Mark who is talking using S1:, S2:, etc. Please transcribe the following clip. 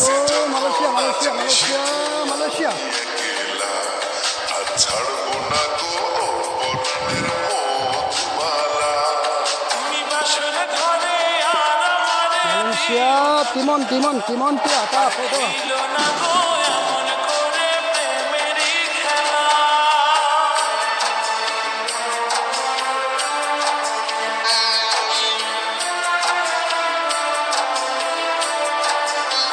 S1: ও Malaysia Malaysia Malaysia Malaysia.
S2: ছাড়বো না গো পরাণের মধুমালা।
S1: মালয়েশিয়া তিমন তিমন তিমন কি আতা ফটো